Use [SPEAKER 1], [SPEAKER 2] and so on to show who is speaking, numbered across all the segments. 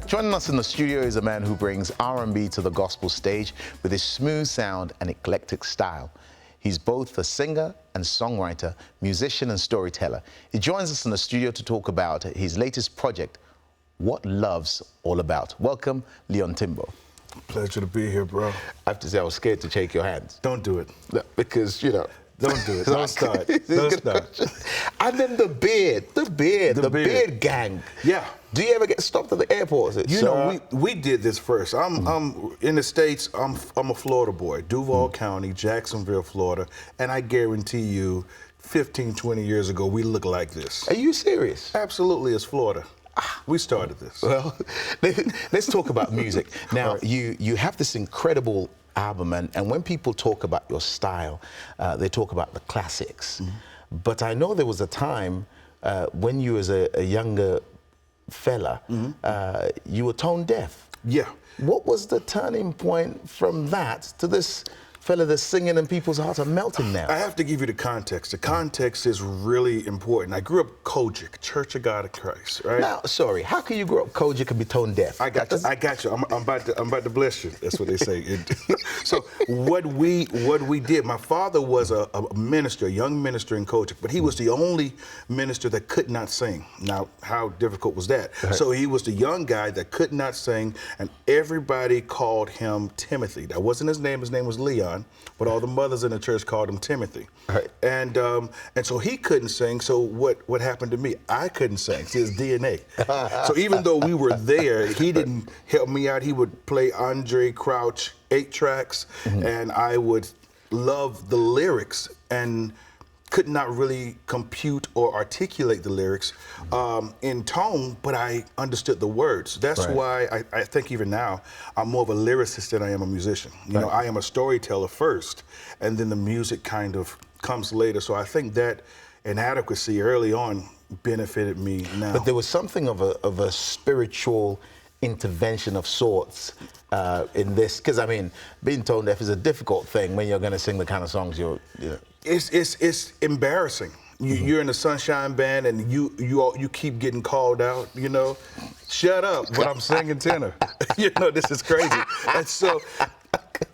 [SPEAKER 1] Joining us in the studio is a man who brings R&B to the gospel stage with his smooth sound and eclectic style. He's both a singer and songwriter, musician and storyteller. He joins us in the studio to talk about his latest project, What Love's All About. Welcome, Leon Timbo.
[SPEAKER 2] Pleasure to be here, bro.
[SPEAKER 1] I have to say I was scared to shake your hand.
[SPEAKER 2] Don't do it.
[SPEAKER 1] Because, you know.
[SPEAKER 2] Don't do it. Don't start. Don't start.
[SPEAKER 1] And then the beard gang.
[SPEAKER 2] Yeah.
[SPEAKER 1] Do you ever get stopped at the airport?
[SPEAKER 2] You know, we did this first. I'm in the States, I'm a Florida boy, Duval County, Jacksonville, Florida, and I guarantee you 15, 20 years ago, we looked like this.
[SPEAKER 1] Are you serious?
[SPEAKER 2] Absolutely, it's Florida. We started this.
[SPEAKER 1] Well, let's talk about music. Now, right. you have this incredible album, and when people talk about your style, they talk about the classics. But I know there was a time when you was a younger fella, you were tone deaf.
[SPEAKER 2] Yeah.
[SPEAKER 1] What was the turning point from that to this fella that's singing and people's hearts are melting now?
[SPEAKER 2] I have to give you the context. The context is really important. I grew up Kojic, Church of God of Christ, right?
[SPEAKER 1] Now, sorry, how can you grow up Kojic and be tone deaf?
[SPEAKER 2] I got you. I'm about to bless you. That's what they say. So what we did, my father was a minister, a young minister in Kojic, but he was the only minister that could not sing. Now, how difficult was that? Right. So he was the young guy that could not sing, and everybody called him Timothy. That wasn't his name was Leon. But all the mothers in the church called him Timothy. Right. And so he couldn't sing, so what happened to me? I couldn't sing, it's his DNA. So even though we were there, he didn't help me out. He would play Andre Crouch 8 tracks, and I would love the lyrics and could not really compute or articulate the lyrics in tone, but I understood the words. That's why I think even now, I'm more of a lyricist than I am a musician. You know, I am a storyteller first, and then the music kind of comes later. So I think that inadequacy early on benefited me now.
[SPEAKER 1] But there was something of a spiritual intervention of sorts in this, because I mean, being tone deaf is a difficult thing when you're going to sing the kind of songs you know.
[SPEAKER 2] It's embarrassing. You're in the Sunshine Band and you keep getting called out. You know, shut up, but I'm singing tenor. You know, this is crazy. And so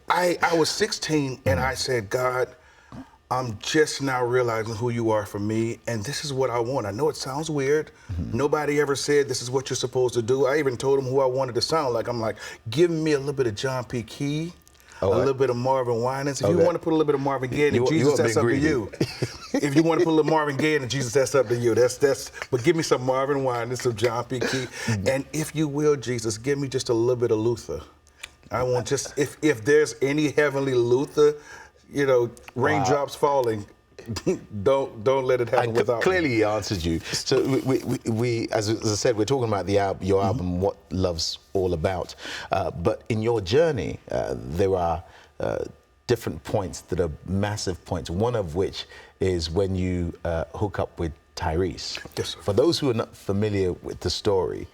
[SPEAKER 2] I was 16 and I said, God, I'm just now realizing who you are for me, and this is what I want. I know it sounds weird. Nobody ever said this is what you're supposed to do. I even told him who I wanted to sound like. I'm like, give me a little bit of John P. Key, a little bit of Marvin Winans. If you want to put a little bit of Marvin Gaye in Jesus, that's up to you. If you want to put a little Marvin Gaye in Jesus, that's up to you. But give me some Marvin Winans, some John P. Key, and if you will, Jesus, give me just a little bit of Luther. I want just if there's any heavenly Luther, you know, raindrops falling, don't let it happen without
[SPEAKER 1] clearly
[SPEAKER 2] me.
[SPEAKER 1] He answered you. So we as I said, we're talking about the your album, What Love's All About. But in your journey, there are different points that are massive points, one of which is when you hook up with Tyrese.
[SPEAKER 2] Yes, sir.
[SPEAKER 1] For those who are not familiar with the story,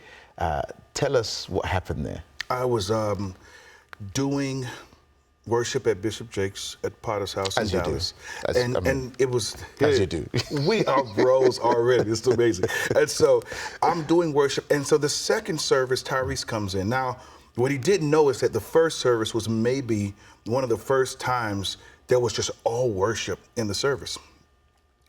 [SPEAKER 1] tell us what happened there.
[SPEAKER 2] I was doing worship at Bishop Jake's at Potter's house in Dallas. And it was...
[SPEAKER 1] As you do.
[SPEAKER 2] We are bros already. It's amazing. And so I'm doing worship. And so the second service, Tyrese comes in. Now, what he didn't know is that the first service was maybe one of the first times there was just all worship in the service.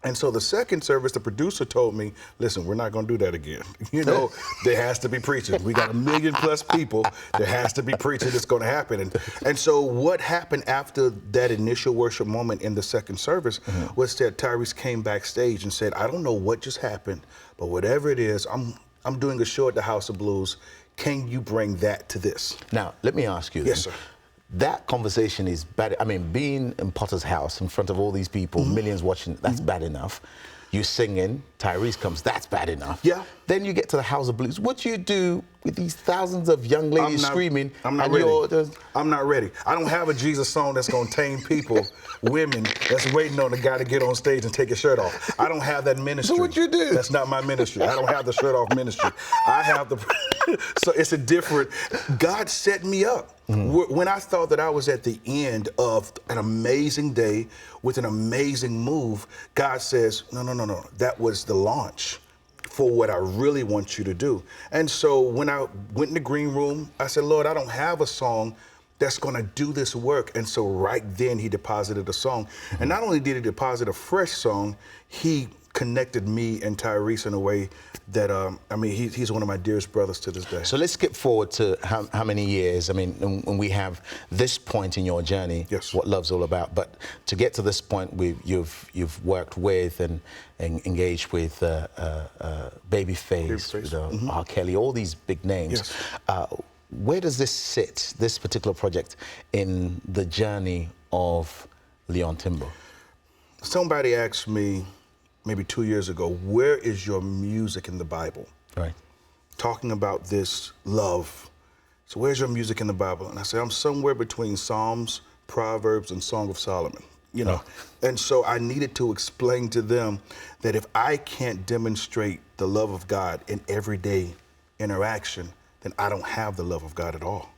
[SPEAKER 2] And so the second service, the producer told me, listen, we're not going to do that again. You know, there has to be preaching. We got 1 million plus people. There has to be preaching that's going to happen. And so what happened after that initial worship moment in the second service was that Tyrese came backstage and said, I don't know what just happened, but whatever it is, I'm doing a show at the House of Blues. Can you bring that to this?
[SPEAKER 1] Now, let me ask you.
[SPEAKER 2] Yes, sir.
[SPEAKER 1] That conversation is bad. I mean, being in Potter's house in front of all these people, millions watching, that's bad enough. You singing, Tyrese comes, that's bad enough.
[SPEAKER 2] Yeah.
[SPEAKER 1] Then you get to the House of Blues. What do you do with these thousands of young ladies screaming?
[SPEAKER 2] I'm not ready. I'm not ready. I don't have a Jesus song that's going to tame people, women, that's waiting on the guy to get on stage and take his shirt off. I don't have that ministry.
[SPEAKER 1] So what you do?
[SPEAKER 2] That's not my ministry. I don't have the shirt off ministry. I have the... So it's a different... God set me up. When I thought that I was at the end of an amazing day with an amazing move, God says, no. That was the launch for what I really want you to do. And so when I went in the green room, I said, Lord, I don't have a song that's going to do this work. And so right then he deposited a song. And not only did he deposit a fresh song, he connected me and Tyrese in a way that, I mean, he's one of my dearest brothers to this day.
[SPEAKER 1] So let's skip forward to how many years. I mean, when we have this point in your journey,
[SPEAKER 2] Yes.
[SPEAKER 1] what love's all about. But to get to this point, you've worked with and engaged with Babyface, with, R. Kelly, all these big names.
[SPEAKER 2] Yes.
[SPEAKER 1] Where does this sit, this particular project, in the journey of Leon Timbo?
[SPEAKER 2] Somebody asked me maybe 2 years ago, where is your music in the Bible?
[SPEAKER 1] Right.
[SPEAKER 2] Talking about this love. So where's your music in the Bible? And I said, I'm somewhere between Psalms, Proverbs, and Song of Solomon. You know, and so I needed to explain to them that if I can't demonstrate the love of God in everyday interaction, then I don't have the love of God at all.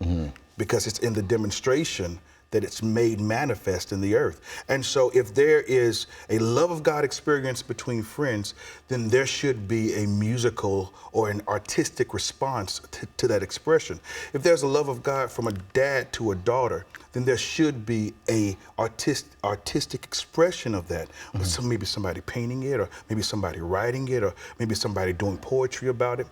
[SPEAKER 2] Because it's in the demonstration that it's made manifest in the earth. And so if there is a love of God experience between friends, then there should be a musical or an artistic response to that expression. If there's a love of God from a dad to a daughter, then there should be a artistic expression of that. So maybe somebody painting it, or maybe somebody writing it, or maybe somebody doing poetry about it.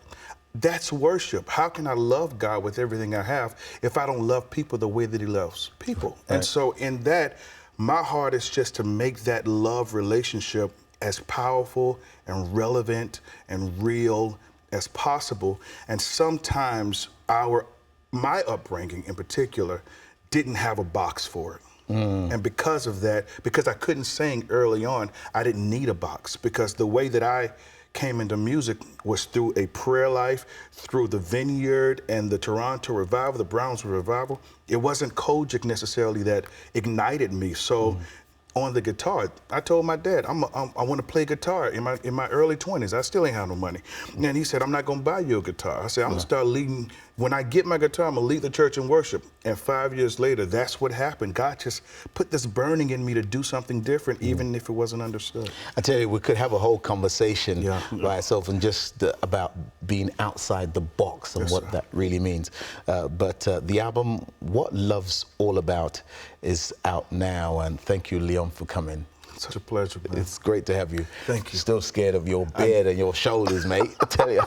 [SPEAKER 2] That's worship. How can I love God with everything I have if I don't love people the way that he loves people? Right. And so in that, my heart is just to make that love relationship as powerful and relevant and real as possible. And sometimes my upbringing in particular didn't have a box for it. And because of that, because I couldn't sing early on, I didn't need a box, because the way that I came into music was through a prayer life, through the Vineyard and the Toronto Revival, the Brownsville Revival. It wasn't Kojic necessarily that ignited me. So on the guitar, I told my dad, I want to play guitar in my early 20s. I still ain't have no money. And he said, I'm not going to buy you a guitar. I said, I'm going to start leading. When I get my guitar, I'm going to lead the church in worship. And 5 years later, that's what happened. God just put this burning in me to do something different, even if it wasn't understood.
[SPEAKER 1] I tell you, we could have a whole conversation by itself and just about being outside the box and what that really means. But the album, What Love's All About, is out now. And thank you, Leon, for coming.
[SPEAKER 2] Such a pleasure, man.
[SPEAKER 1] It's great to have you.
[SPEAKER 2] Thank you.
[SPEAKER 1] Still scared of your beard and your shoulders, mate. I tell you.